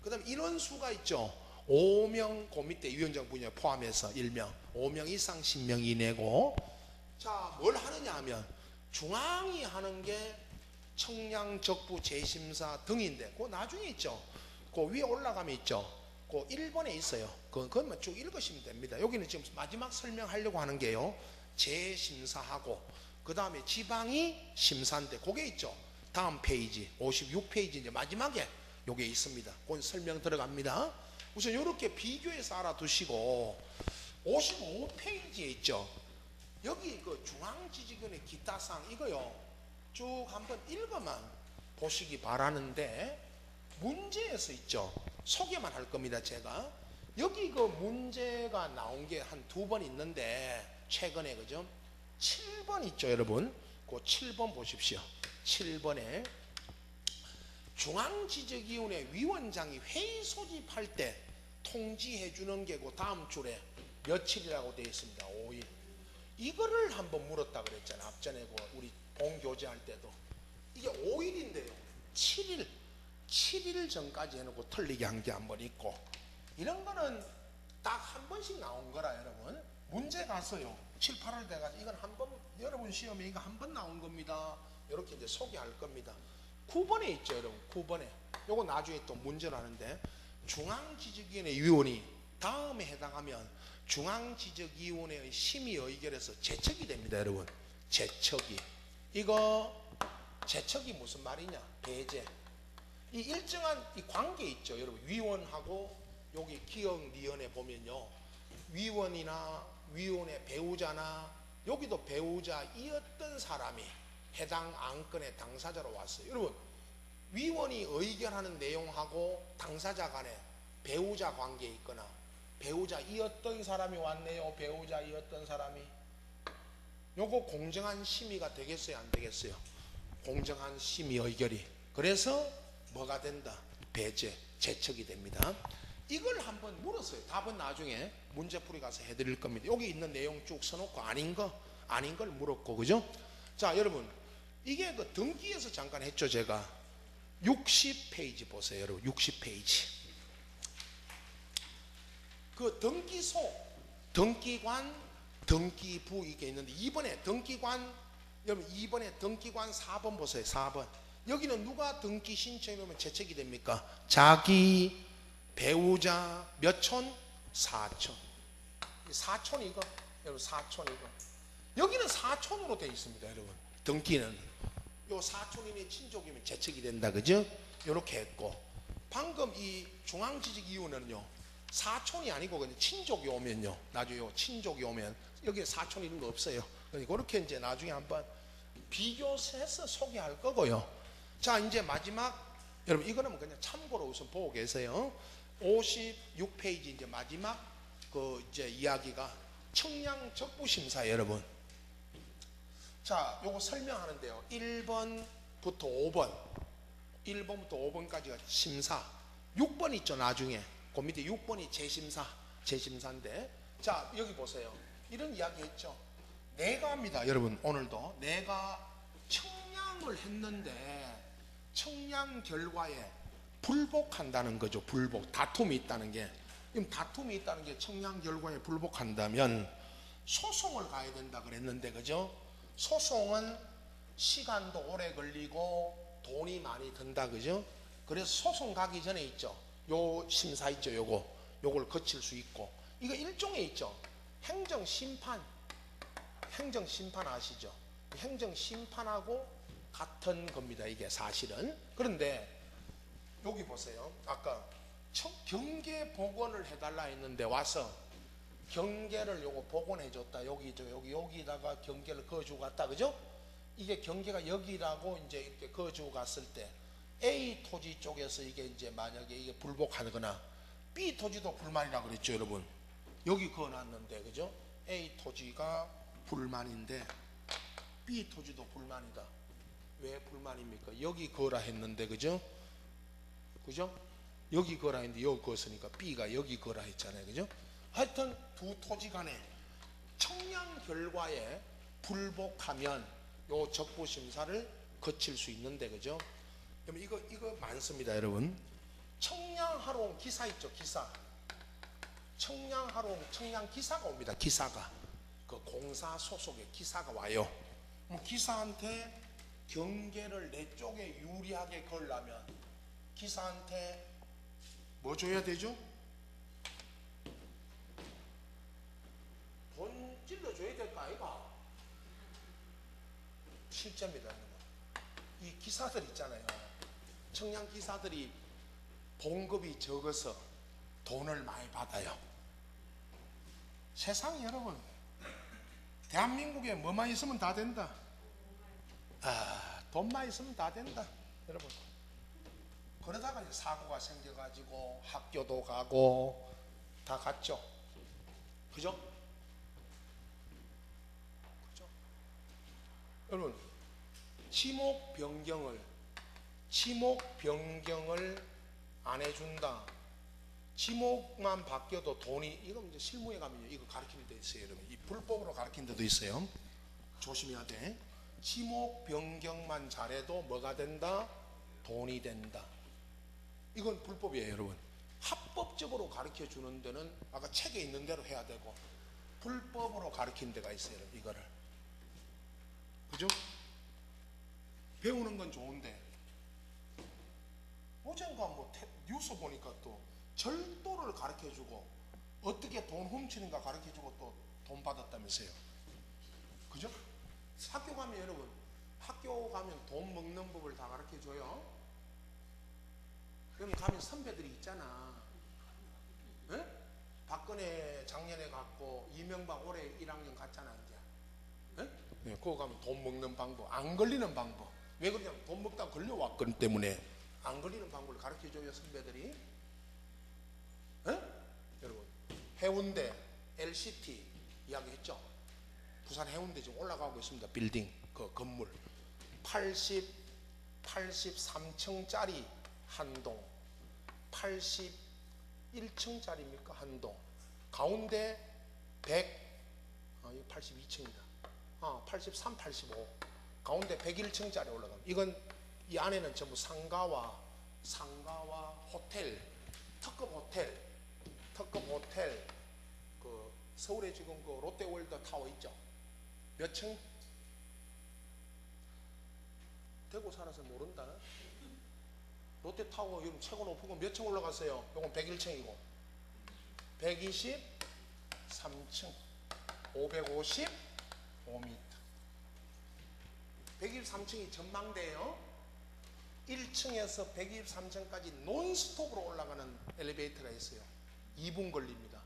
그 다음에 인원수가 있죠. 5명, 그 밑에 위원장, 부위원장 포함해서 1명, 5명 이상 10명 이내고. 자, 뭘 하느냐 하면 중앙이 하는 게 청량, 적부, 재심사 등인데, 그 나중에 있죠. 그 위에 올라가면 있죠. 그 1번에 있어요. 그것만 쭉 읽으시면 됩니다. 여기는 지금 마지막 설명하려고 하는 게요, 재심사하고 그 다음에 지방이 심사인데 그게 있죠. 다음 페이지 56페이지 이제 마지막에 요게 있습니다. 그 설명 들어갑니다. 우선 이렇게 비교해서 알아두시고 55페이지에 있죠. 여기 그 중앙지지근의 기타상 이거요 쭉 한번 읽어만 보시기 바라는데, 문제에서 있죠. 소개만 할 겁니다. 제가 여기 그 문제가 나온 게 한 2번 있는데 최근에, 그죠? 7번 있죠 여러분. 그 7번 보십시오. 7번에 중앙지적위원회 위원장이 회의 소집할 때 통지해 주는 게고 다음 줄에 며칠이라고 되어 있습니다. 5일. 이거를 한번 물었다 그랬잖아. 앞전에 우리 본교재할 때도 이게 5일인데요 7일 전까지 해놓고 틀리게 한 게 한 번 있고, 이런 거는 딱 한 번씩 나온 거라 여러분. 문제 가서요 7, 8월 돼가지고 이건 한 번, 여러분 시험에 이거 한 번 나온 겁니다. 이렇게 이제 소개할 겁니다. 9번에 있죠 여러분. 9번에 요거 나중에 또 문제라는데, 중앙지적위원회 위원이 다음에 해당하면 중앙지적위원회의 심의 의결에서 제척이 됩니다 여러분. 제척이, 이거 제척이 무슨 말이냐, 배제. 이 일정한 이 관계 있죠 여러분. 위원하고 여기 기억 니은에 보면요, 위원이나 위원의 배우자나 여기도 배우자이었던 사람이 해당 안건의 당사자로 왔어요. 여러분 위원이 의결하는 내용하고 당사자 간에 배우자 관계에 있거나 배우자이었던 사람이 왔네요. 배우자이었던 사람이, 요거 공정한 심의가 되겠어요 안 되겠어요? 공정한 심의 의결이. 그래서 뭐가 된다? 배제, 제척이 됩니다. 이걸 한번 물었어요. 답은 나중에 문제풀이 가서 해드릴 겁니다. 여기 있는 내용 쭉 써놓고 아닌 걸 물었고, 그죠? 자 여러분, 이게 그 등기에서 잠깐 했죠 제가. 60페이지 보세요 여러분. 60페이지 그 등기소, 등기관, 등기부 이게 있는데, 이번에 등기관, 여러분 이번에 등기관 4번 보세요. 4번. 여기는 누가 등기 신청해놓으면 제척이 됩니까? 자기, 배우자, 몇 촌? 4촌. 4촌 이거 여러분, 4촌 이거. 여기는 4촌으로 되어 있습니다 여러분. 등기는 요 4촌이면 친족이면 제척이 된다, 그죠? 요렇게 했고, 방금 이 중앙지적위원회는요 4촌이 아니고 그냥 친족이 오면요, 나중에 요 친족이 오면 여기에 4촌 이런 거 없어요. 그러니까 그렇게 이제 나중에 한번 비교해서 소개할 거고요. 자 이제 마지막, 여러분 이거는 그냥 참고로 우선 보고 계세요. 56페이지 이제 마지막 그 이제 이야기가 청량 적부심사 여러분. 자 요거 설명하는데요 1번부터 5번, 1번부터 5번까지가 심사, 6번 있죠 나중에. 그 밑에 6번이 재심사인데, 자 여기 보세요. 이런 이야기 했죠. 내가 합니다 여러분. 오늘도 내가 청량을 했는데 청량 결과에 불복한다는 거죠. 불복, 다툼이 있다는 게. 그럼 다툼이 있다는 게 청량 결과에 불복한다면 소송을 가야 된다 그랬는데, 그죠? 소송은 시간도 오래 걸리고 돈이 많이 든다, 그죠? 그래서 소송 가기 전에 있죠 요 심사 있죠, 요걸 거칠 수 있고, 이거 일종의 있죠 행정심판. 행정심판 아시죠? 행정심판하고 같은 겁니다 이게 사실은. 그런데 여기 보세요. 아까 경계 복원을 해달라 했는데 와서 경계를 요거 복원해 줬다. 여기다가 경계를 그어주고 갔다, 그죠? 이게 경계가 여기라고 이제 이렇게 그어주고 갔을 때 A 토지 쪽에서 이게 이제 만약에 이게 불복하거나, B 토지도 불만이라 그랬죠 여러분. 여기 그어놨는데, 그죠? A 토지가 불만인데 B 토지도 불만이다. 왜 불만입니까? 여기 그어라 했는데, 그죠? 그죠? 여기 그어라 했는데 여기 그었으니까 B가 여기 그어라 했잖아요, 그죠? 하여튼 두 토지 간에 청량 결과에 불복하면 요 적부심사를 거칠 수 있는데, 그죠? 그럼 이거 많습니다 여러분. 청량하러 온 기사 있죠, 기사. 청량하러 온 청량 기사가 옵니다. 기사가 그 공사 소속의 기사가 와요. 기사한테 경계를 내 쪽에 유리하게 걸려면 기사한테 뭐 줘야 되죠? 실제입니다, 여러분. 이 기사들 있잖아요. 청량 기사들이 봉급이 적어서 돈을 많이 받아요. 세상에 여러분, 대한민국에 뭐만 있으면 다 된다. 돈만 있으면 다 된다, 여러분. 그러다가 이제 사고가 생겨가지고 학교도 가고 다 갔죠. 그죠? 그죠? 여러분, 지목 변경을 안 해준다. 지목만 바뀌어도 돈이, 이거 이제 실무에 가면 이거 가르치는 데 있어요, 여러분. 이 불법으로 가르치는 데도 있어요. 조심해야 돼. 지목 변경만 잘해도 뭐가 된다? 돈이 된다. 이건 불법이에요, 여러분. 합법적으로 가르쳐 주는 데는 아까 책에 있는 대로 해야 되고, 불법으로 가르치는 데가 있어요, 여러분. 이거를. 그죠? 배우는 건 좋은데, 어젠가 뭐 뉴스 보니까 또 절도를 가르쳐 주고 어떻게 돈 훔치는가 가르쳐 주고 또 돈 받았다면서요. 그죠? 학교 가면 여러분, 학교 가면 돈 먹는 법을 다 가르쳐 줘요. 그럼 가면 선배들이 있잖아. 에? 박근혜 작년에 갔고 이명박 올해 1학년 갔잖아, 이제. 에? 네, 그거 가면 돈 먹는 방법, 안 걸리는 방법. 왜 그러냐면 돈 먹다 걸려왔기 때문에 안 걸리는 방법을 가르쳐 줘요, 선배들이. 에? 여러분, 해운대 LCT 이야기했죠. 부산 해운대 지금 올라가고 있습니다. 빌딩, 그 건물 83층짜리 한동, 81층짜리입니까? 한동. 가운데 82층이다. 83, 85. 가운데 101층짜리 올라갑니다. 이건 이 안에는 전부 상가와 호텔, 특급 호텔. 그 서울에 지금 그 롯데월드 타워 있죠? 몇 층? 대구 살아서 모른다. 롯데타워 여러분 최고 높은 거 몇 층 올라갔어요? 이건 101층이고 123층 555m. 123층이 전망대예요. 1층에서 123층까지 논스톱으로 올라가는 엘리베이터가 있어요. 2분 걸립니다.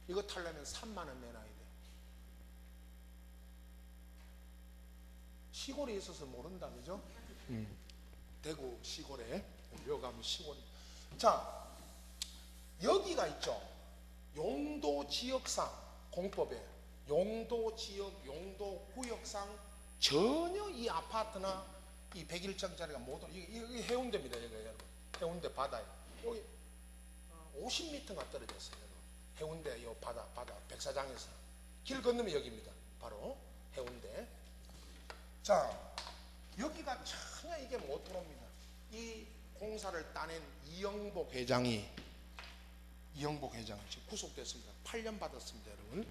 이거 타려면 3만 원 내놔야 돼. 시골에 있어서 모른다, 그죠? 대구 시골에, 여기 가면 시골. 자, 여기가 있죠. 용도 지역상 공법에 용도 지역, 용도 구역상 전혀 이 아파트나 이 101층짜리가 못, 이게 해운대입니다, 여기 여러분. 해운대 바다에 여기 50m가 떨어졌어요, 여러분. 해운대 이 바다 백사장에서 길 건너면 여기입니다. 바로 해운대. 자, 여기가 전혀 이게 못 들어옵니다. 이 공사를 따낸 이영복 회장이 지금 구속됐습니다. 8년 받았습니다, 여러분.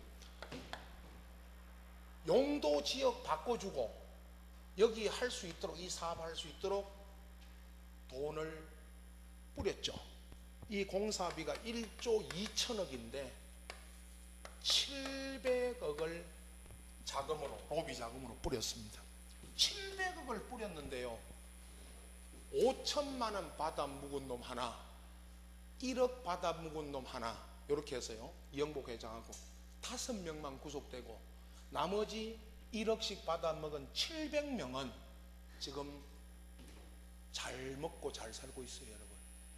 용도 지역 바꿔주고 여기 할 수 있도록, 이 사업을 할 수 있도록 돈을 뿌렸죠. 이 공사비가 1조 2천억인데 700억을 자금으로, 로비 자금으로 뿌렸습니다. 700억을 뿌렸는데요, 5천만 원 받아 묵은 놈 하나, 1억 받아 묵은 놈 하나, 이렇게 해서요, 이영복 회장하고 5명만 구속되고 나머지 1억씩 받아 먹은 700명은 지금 잘 먹고 잘 살고 있어요, 여러분.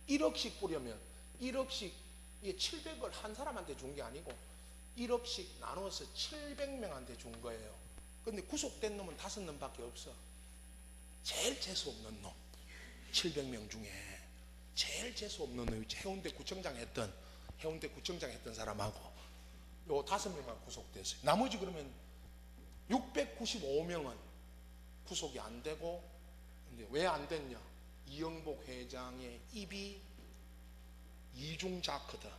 1억씩 뿌려면 1억씩, 이게 700을 한 사람한테 준 게 아니고 1억씩 나눠서 700명한테 준 거예요. 근데 구속된 놈은 5놈밖에 없어. 제일 재수 없는 놈, 700명 중에 제일 재수 없는 놈이 해운대 구청장 했던 사람하고 요 5명만 구속됐어요. 나머지 그러면 695명은 구속이 안 되고, 근데 왜 안 됐냐? 이영복 회장의 입이 이중 자크다.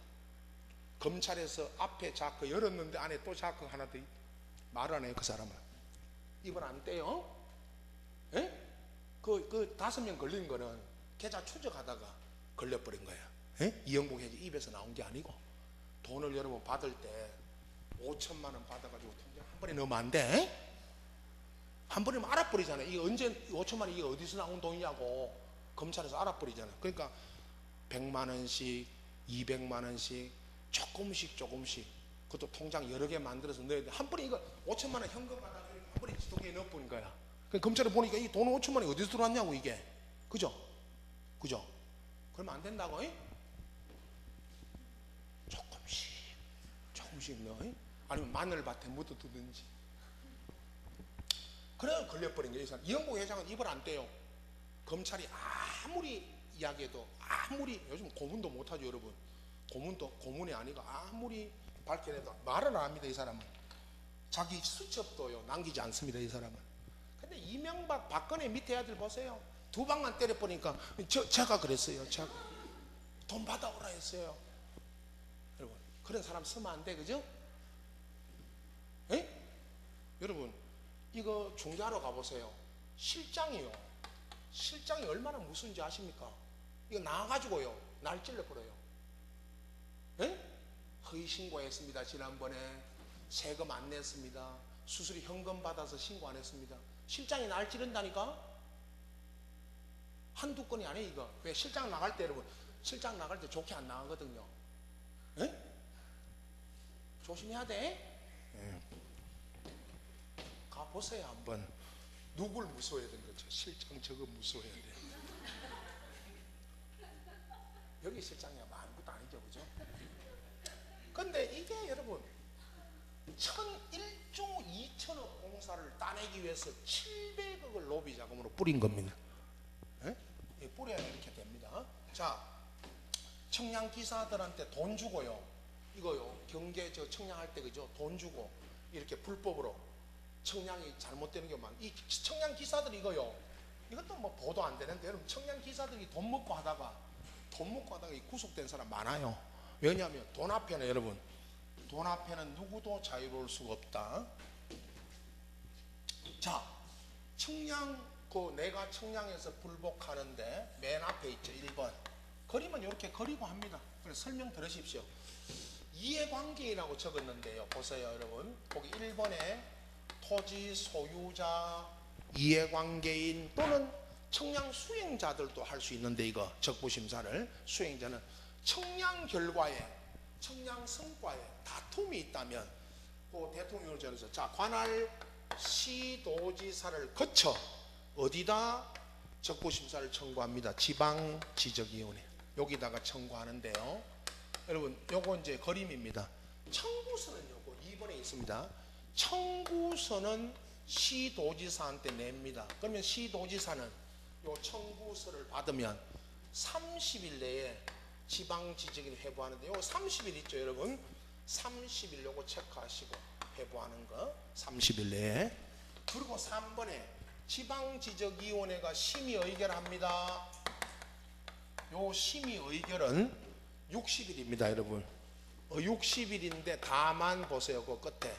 검찰에서 앞에 자크 열었는데 안에 또 자크 하나 더 말을 안 해요, 그 사람은. 입을 안 떼요? 예? 그 5명 걸린 거는 계좌 추적하다가 걸려버린 거야. 예? 이영복 회장 입에서 나온 게 아니고, 돈을 여러분 받을 때 5천만 원 받아가지고 통장 한 번에 넣으면 안 돼. 한 번이면 알아버리잖아요. 이게 언제 5천만 원 이게 어디서 나온 돈이냐고 검찰에서 알아버리잖아요. 그러니까 100만 원씩 200만 원씩 조금씩 그것도 통장 여러 개 만들어서 넣어야 돼. 한 번에 이거 5천만 원 현금 받아주니까 한 번에 지도기에 넣어버린 거야. 검찰에 보니까 이 돈 5천만 원이 어디서 들어왔냐고 이게. 그죠? 그러면 안 된다고. 조금씩 넣어. 아니면 마늘밭에 묻어두든지. 그래 걸려버린 거예요. 이영복 회장은 입을 안 떼요. 검찰이 아무리 이야기해도 요즘 고문도 못하죠 여러분. 고문이 아니고 아무리 밝혀내도 말을 안 합니다. 이 사람은 자기 수첩도요 남기지 않습니다. 이 사람은. 근데 이명박 박근혜 밑에 아들 보세요. 2방만 때려버리니까 제가 그랬어요. 제가 돈 받아오라 했어요. 여러분 그런 사람 쓰면 안 돼. 그죠? 여러분 이거 중개하러 가보세요. 실장이 얼마나 무서운지 아십니까? 이거 나와가지고요 날 찔러버려요. 허위 신고했습니다. 지난번에 세금 안 냈습니다. 수수료 현금 받아서 신고 안 했습니다. 실장이 날 찌른다니까? 한두 건이 아니에요 이거. 왜? 실장 나갈 때 여러분 실장 나갈 때 좋게 안 나가거든요. 조심해야 돼. 가보세요 한번. 누굴 무서워해야 되는 거죠? 실장 저거 무서워해야 돼. 여기 실장이 아무것도 아니죠. 그죠? 근데 이게 여러분 1조 2천억 공사를 따내기 위해서 700억을 로비 자금으로 뿌린 겁니다. 뿌려야 이렇게 됩니다. 자, 청량 기사들한테 돈 주고요. 이거요. 경계 청량할 때 그죠? 돈 주고 이렇게 불법으로 청량이 잘못되는 게 많아요. 이 청량 기사들 이거요. 이것도 뭐 보도 안 되는데 여러분 청량 기사들이 돈 먹고 하다가 구속된 사람 많아요. 왜냐하면 돈 앞에는 여러분 돈 앞에는 누구도 자유로울 수가 없다. 자, 청량 내가 청량에서 불복하는데 맨 앞에 있죠. 1번 그림은 이렇게 그리고 합니다. 그래서 설명 들으십시오. 이해관계인이라고 적었는데요. 보세요 여러분. 거기 1번에 토지 소유자, 이해관계인 또는 청량 수행자들도 할 수 있는데 이거 적부심사를 수행자는 청량 결과에 청량 성과에 다툼이 있다면 그 대통령을 전해서 자 관할 시도지사를 거쳐 어디다 적부심사를 청구합니다. 지방지적위원회 여기다가 청구하는데요. 여러분 요거 이제 그림입니다. 청구서는 요거 2번에 있습니다. 청구서는 시도지사한테 냅니다. 그러면 시도지사는 요 청구서를 받으면 30일 내에 지방지적인 회부하는데 요거 30일 있죠 여러분. 30일 요거 체크하시고 회부하는 거 30일 내에. 그리고 3번에 지방지적위원회가 심의 의결합니다. 요 심의 의결은 60일입니다 여러분. 60일인데 다만 보세요 그 끝에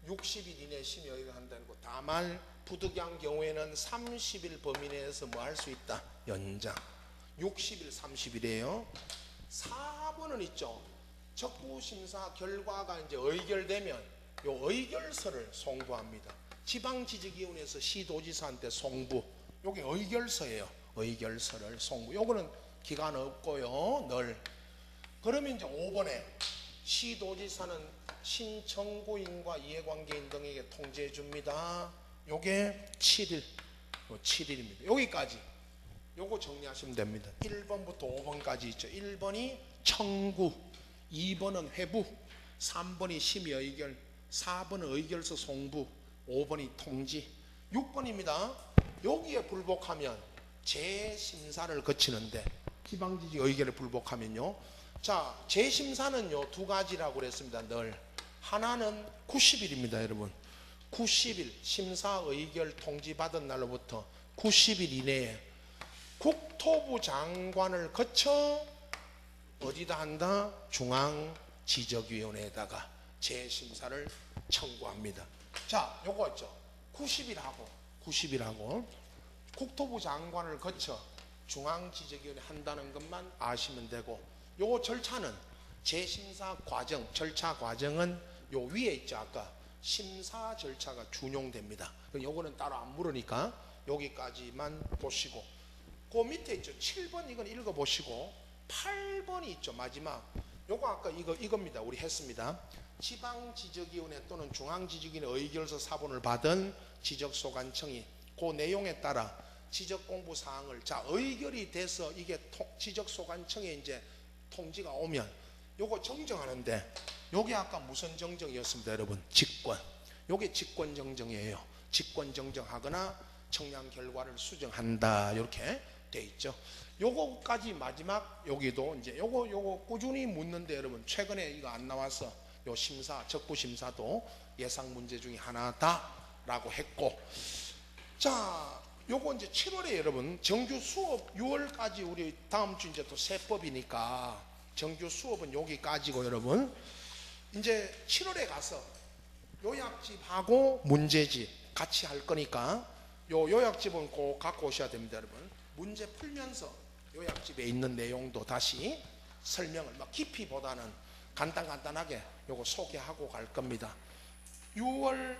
60일 이내 심의 의결한다는 거. 다만 부득이한 경우에는 30일 범위 내에서 뭐 할 수 있다. 연장. 60일 30일이에요 4번은 있죠. 적부심사 결과가 이제 의결되면 요 의결서를 송부합니다. 지방지적위원회에서 시도지사한테 송부. 요게 의결서예요. 의결서를 송부. 요거는 기간 없고요. 늘. 그러면 이제 5번에 시도지사는 신청구인과 이해관계인 등에게 통지해 줍니다. 요게 7일. 요 7일입니다. 여기까지. 요거 정리하시면 됩니다. 1번부터 5번까지 있죠. 1번이 청구, 2번은 회부, 3번이 심의 의결, 4번은 의결서 송부, 5번이 통지, 6번입니다. 여기에 불복하면 재심사를 거치는데 지방지적 의결에 불복하면요. 자, 재심사는요 2가지라고 그랬습니다. 늘 하나는 90일입니다 여러분. 90일 심사 의결 통지 받은 날로부터 90일 이내에 국토부 장관을 거쳐 어디다 한다? 중앙지적위원회에다가 재심사를 청구합니다. 자, 요거 있죠. 90일하고 국토부 장관을 거쳐 중앙지적위원회 한다는 것만 아시면 되고, 요 절차는 재심사 과정, 절차 과정은 요 위에 있죠. 아까 심사 절차가 준용됩니다. 요거는 따로 안 물으니까 여기까지만 보시고, 그 밑에 있죠. 7번 이건 읽어보시고, 8번이 있죠. 마지막 요거 아까 이겁니다. 우리 했습니다. 지방지적위원회 또는 중앙지적위원회 의결서 사본을 받은 지적소관청이 그 내용에 따라 지적공부사항을, 자, 의결이 돼서 이게 지적소관청에 이제 통지가 오면 요거 정정하는데, 요게 아까 무슨 정정이었습니다, 여러분? 직권. 요게 직권정정이에요. 직권정정하거나 청량 결과를 수정한다, 이렇게 돼 있죠. 요거까지 마지막, 여기도 이제 요거 꾸준히 묻는데, 여러분 최근에 이거 안 나와서 요 심사, 적부심사도 예상 문제 중에 하나다라고 했고, 자, 요거 이제 7월에 여러분 정규 수업 6월까지, 우리 다음 주 이제 또 세법이니까 정규 수업은 여기까지고, 여러분 이제 7월에 가서 요약집하고 문제집 같이 할 거니까 요 요약집은 꼭 갖고 오셔야 됩니다, 여러분. 문제 풀면서 요약집에 있는 내용도 다시 설명을 막 깊이보다는 간단하게 요거 소개하고 갈 겁니다. 6월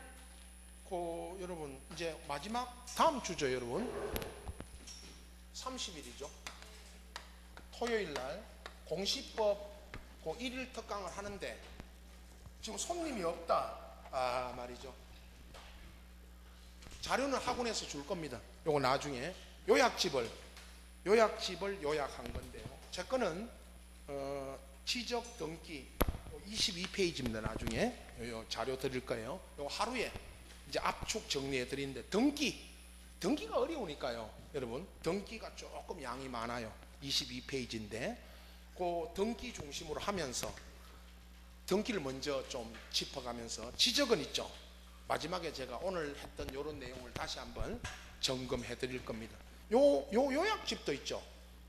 여러분 이제 마지막 다음 주죠, 여러분. 30일이죠. 토요일 날 공시법 1일 특강을 하는데 지금 손님이 없다 말이죠. 자료는 학원에서 줄 겁니다. 요거 나중에 요약집을 요약한 건데요. 제 거는 지적 등기 22페이지입니다. 나중에 요 자료 드릴 거예요. 요 하루에 이제 압축 정리해 드리는데, 등기가 어려우니까요, 여러분. 등기가 조금 양이 많아요. 22페이지인데 그 등기 중심으로 하면서 등기를 먼저 좀 짚어가면서, 지적은 있죠. 마지막에 제가 오늘 했던 요런 내용을 다시 한번 점검해 드릴 겁니다. 요약집도 있죠.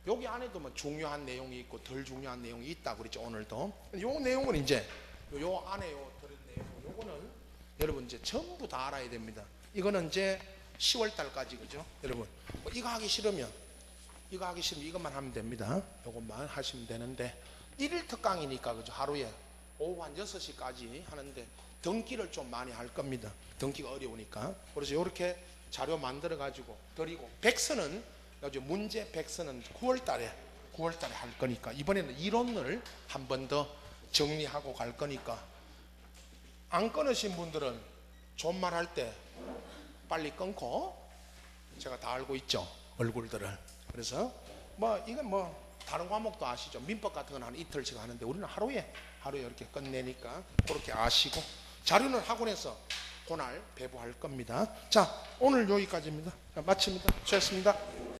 여기 안에도 뭐 중요한 내용이 있고 덜 중요한 내용이 있다 그랬죠, 오늘도. 요 내용은 이제 요 안에 들은 내용, 요거는 여러분 이제 전부 다 알아야 됩니다. 이거는 이제 10월 달까지, 그죠, 여러분. 뭐 이거 하기 싫으면 이것만 하면 됩니다. 요것만 하시면 되는데, 1일 특강이니까, 그죠, 하루에 오후 한 6시까지 하는데 등기를 좀 많이 할 겁니다. 등기가 어려우니까. 그래서 이렇게 자료 만들어 가지고 드리고, 백서는 문제 백서는 9월 달에 할 거니까, 이번에는 이론을 한 번 더 정리하고 갈 거니까, 안 끊으신 분들은 존말 할 때 빨리 끊고, 제가 다 알고 있죠, 얼굴들을. 그래서 이건 다른 과목도 아시죠. 민법 같은 건 한 이틀씩 하는데 우리는 하루에 이렇게 끝내니까 그렇게 아시고, 자료는 학원에서 그날 배부할 겁니다. 자, 오늘 여기까지입니다. 마칩니다. 수고하셨습니다.